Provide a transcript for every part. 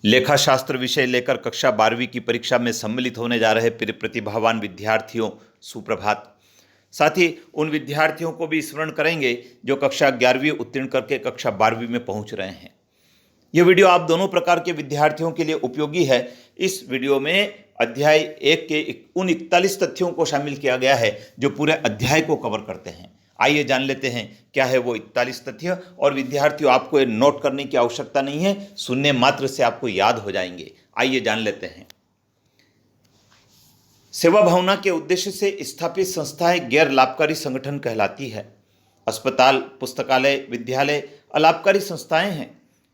लेखा शास्त्र विषय लेकर कक्षा 12वीं की परीक्षा में सम्मिलित होने जा रहे प्रतिभावान विद्यार्थियों, सुप्रभात। साथ ही उन विद्यार्थियों को भी स्मरण करेंगे जो कक्षा 11वीं उत्तीर्ण करके कक्षा 12वीं में पहुंच रहे हैं। यह वीडियो आप दोनों प्रकार के विद्यार्थियों के लिए उपयोगी है। इस वीडियो में अध्याय 1 के उन 41 तथ्यों को शामिल किया गया है जो पूरे अध्याय को कवर करते हैं। आइए जान लेते हैं क्या है वो 41 तथ्य। और विद्यार्थियों, आपको ये नोट करने की आवश्यकता नहीं है, सुनने मात्र से आपको याद हो जाएंगे। आइए जान लेते हैं। सेवा भावना के उद्देश्य से स्थापित संस्थाएं गैर लाभकारी संगठन कहलाती है। अस्पताल, पुस्तकालय, विद्यालय अलाभकारी संस्थाएं हैं।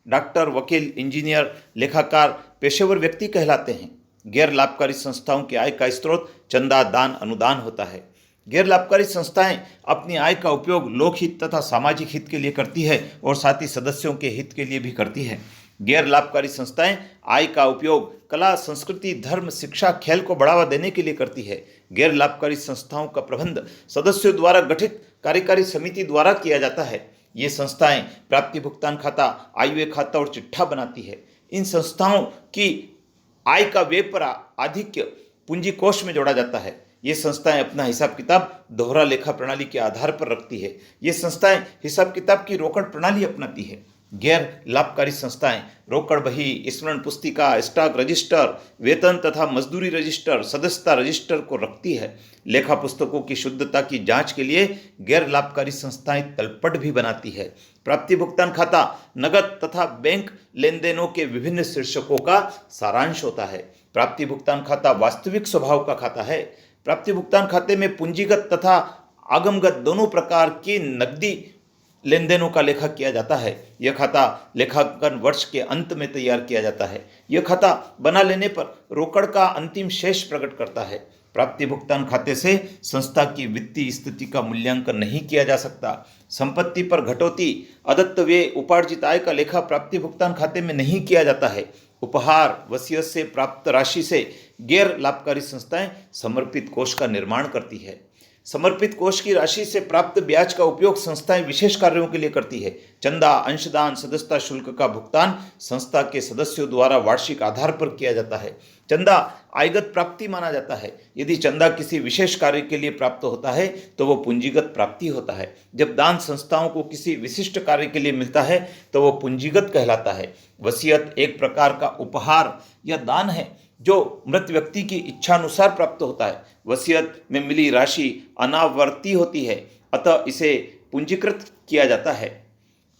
डॉक्टर, वकील, इंजीनियर, लेखाकार पेशेवर व्यक्ति कहलाते हैं। गैर लाभकारी संस्थाओं की आय का स्रोत चंदा, दान, अनुदान होता है। गैर लाभकारी संस्थाएं अपनी आय का उपयोग लोकहित तथा सामाजिक हित के लिए करती है और साथ ही सदस्यों के हित के लिए भी करती है। गैर लाभकारी संस्थाएं आय का उपयोग कला, संस्कृति, धर्म, शिक्षा, खेल को बढ़ावा देने के लिए करती है। गैर लाभकारी संस्थाओं का प्रबंध सदस्यों द्वारा गठित कार्यकारी समिति द्वारा किया जाता है। ये संस्थाएं प्राप्ति भुगतान खाता, आय व्यय खाता और चिट्ठा बनाती है। इन संस्थाओं की आय का व्यय पर आधिक्य पूंजी कोष में जोड़ा जाता है। ये संस्थाएं अपना हिसाब किताब दोहरा लेखा प्रणाली के आधार पर रखती है। ये संस्थाएं हिसाब किताब की रोकड़ प्रणाली अपनाती है। गैर लाभकारी संस्थाएं रोकड़ बही, स्मरण पुस्तिका, स्टॉक रजिस्टर, वेतन तथा मजदूरी रजिस्टर, सदस्यता रजिस्टर को रखती है। लेखा पुस्तकों की शुद्धता की जांच के लिए गैर लाभकारी संस्थाएं तलपट भी बनाती है। प्राप्ति भुगतान खाता नगद तथा बैंक लेन देनों के विभिन्न शीर्षकों का सारांश होता है। प्राप्ति भुगतान खाता वास्तविक स्वभाव का खाता है। प्राप्ति भुगतान खाते में पूंजीगत तथा आगमगत दोनों प्रकार की नकदी लेन देनों का लेखा किया जाता है। यह खाता लेखांकन वर्ष के अंत में तैयार किया जाता है। यह खाता बना लेने पर रोकड़ का अंतिम शेष प्रकट करता है। प्राप्ति भुगतान खाते से संस्था की वित्तीय स्थिति का मूल्यांकन नहीं किया जा सकता। संपत्ति पर घटौती, अदत्त व्यय, उपार्जित आय का लेखा प्राप्ति भुगतान खाते में नहीं किया जाता है। उपहार, वसीयत से प्राप्त राशि से गैर लाभकारी संस्थाएं समर्पित कोष का निर्माण करती है। समर्पित कोष की राशि से प्राप्त ब्याज का उपयोग संस्थाएं विशेष कार्यों के लिए करती है। चंदा, अंशदान, सदस्यता शुल्क का भुगतान संस्था के सदस्यों द्वारा वार्षिक आधार पर किया जाता है। चंदा आयगत प्राप्ति माना जाता है। यदि चंदा किसी विशेष कार्य के लिए प्राप्त होता है तो वो पूंजीगत प्राप्ति होता है। जब दान संस्थाओं को किसी विशिष्ट कार्य के लिए मिलता है तो वो पूंजीगत कहलाता है। वसीयत एक प्रकार का उपहार या दान है जो मृत व्यक्ति की इच्छानुसार प्राप्त होता है। वसीयत में मिली राशि अनावर्ती होती है, अतः इसे पूंजीकृत किया जाता है।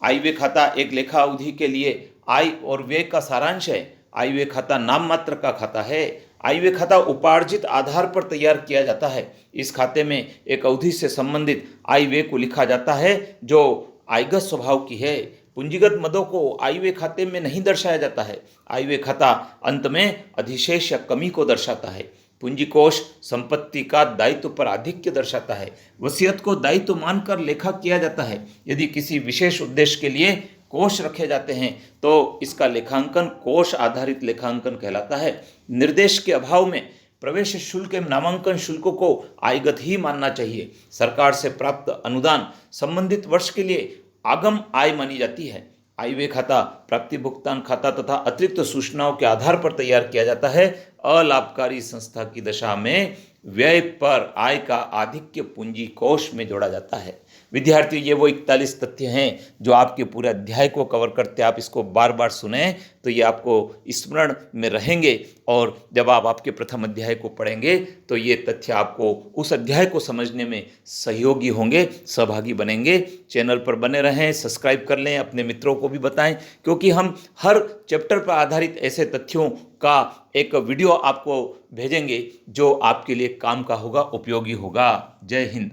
आय व्यय खाता एक लेखा अवधि के लिए आय और व्यय का सारांश है। आय व्यय खाता नाम मात्र का खाता है। आय व्यय खाता उपार्जित आधार पर तैयार किया जाता है। इस खाते में एक अवधि से संबंधित आय व्यय को लिखा जाता है जो आयगत स्वभाव की है। पूंजीगत मदों को आय व्यय खाते में नहीं दर्शाया जाता है। आय व्यय खाता अंत में अधिशेष या कमी को दर्शाता है। पूंजी कोष संपत्ति का दायित्व पर आधिक्य दर्शाता है। वसीयत को दायित्व मानकर लेखा किया जाता है। यदि किसी विशेष उद्देश्य के लिए कोष रखे जाते हैं तो इसका लेखांकन कोष आधारित लेखांकन कहलाता है। निर्देश के अभाव में प्रवेश शुल्क एवं नामांकन शुल्कों को आयगत ही मानना चाहिए। सरकार से प्राप्त अनुदान संबंधित वर्ष के लिए आगम आय मानी जाती है। आय व्यय खाता प्राप्ति भुगतान खाता तथा अतिरिक्त सूचनाओं के आधार पर तैयार किया जाता है। अलाभकारी संस्था की दशा में व्यय पर आय का आधिक्य पूंजी कोष में जोड़ा जाता है। विद्यार्थियों, ये वो 41 तथ्य हैं जो आपके पूरे अध्याय को कवर करते हैं। आप इसको बार बार सुने तो ये आपको स्मरण में रहेंगे और जब आप आपके प्रथम अध्याय को पढ़ेंगे तो ये तथ्य आपको उस अध्याय को समझने में सहयोगी होंगे, सहभागी बनेंगे। चैनल पर बने रहें, सब्सक्राइब कर लें, अपने मित्रों को भी बताएं, क्योंकि हम हर चैप्टर पर आधारित ऐसे तथ्यों का एक वीडियो आपको भेजेंगे जो आपके लिए काम का होगा, उपयोगी होगा। जय हिंद।